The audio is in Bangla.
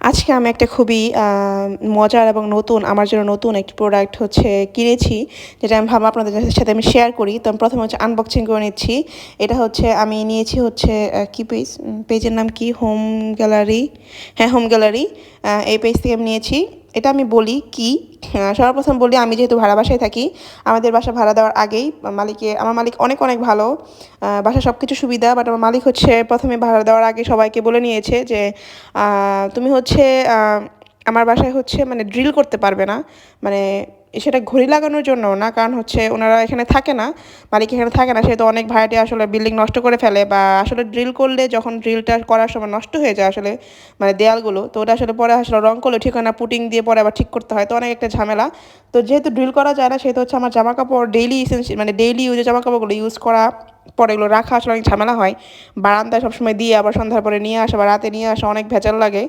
আজকে আমি একটা খুবই মজার এবং নতুন আমার জন্য নতুন একটি প্রোডাক্ট হচ্ছে কিনেছি, যেটা আমি ভাবলাম আপনাদের সাথে আমি শেয়ার করি। তো আমি প্রথমে হচ্ছে আনবক্সিং করে নিচ্ছি। এটা হচ্ছে আমি নিয়েছি হচ্ছে কি পেজের নাম কি? Home gallery. হ্যাঁ, হোম গ্যালারি। এই পেজ থেকে আমি নিয়েছি। এটা আমি বলি কি, সর্বপ্রথম বলি আমি যেহেতু ভাড়া বাসায় থাকি, আমাদের বাসা ভাড়া দেওয়ার আগেই আমার মালিক অনেক অনেক ভালো। বাসায় সব কিছু সুবিধা, বাট আমার মালিক হচ্ছে প্রথমে ভাড়া দেওয়ার আগে সবাইকে বলে নিয়েছে যে তুমি হচ্ছে আমার বাসায় হচ্ছে মানে ড্রিল করতে পারবে না। মানে সেটা ঘড়ি লাগানোর জন্য না, কারণ হচ্ছে ওনারা এখানে থাকে না, মালিক এখানে থাকে না, সেহেতু অনেক ভাড়াটে আসলে বিল্ডিং নষ্ট করে ফেলে, বা আসলে ড্রিল করলে যখন ড্রিলটা করার সময় নষ্ট হয়ে যায় আসলে মানে দেয়ালগুলো, তো ওটা আসলে পরে আসলে রং করলে ঠিক হয় না, পুটিং দিয়ে পরে আবার ঠিক করতে হয়, তো অনেক একটা ঝামেলা। তো যেহেতু ড্রিল করা যায় না, সেহেতু হচ্ছে আমার জামা কাপড় ডেইলি ইসেন্সিয়াল মানে ডেইলি ইউজের জামা কাপড়গুলো ইউজ করা পরে এগুলো রাখা আসলে অনেক ঝামেলা হয়। বারান্দায় সবসময় দিয়ে আবার সন্ধ্যার পরে নিয়ে আসা বা রাতে নিয়ে আসা অনেক ভেজাল লাগে।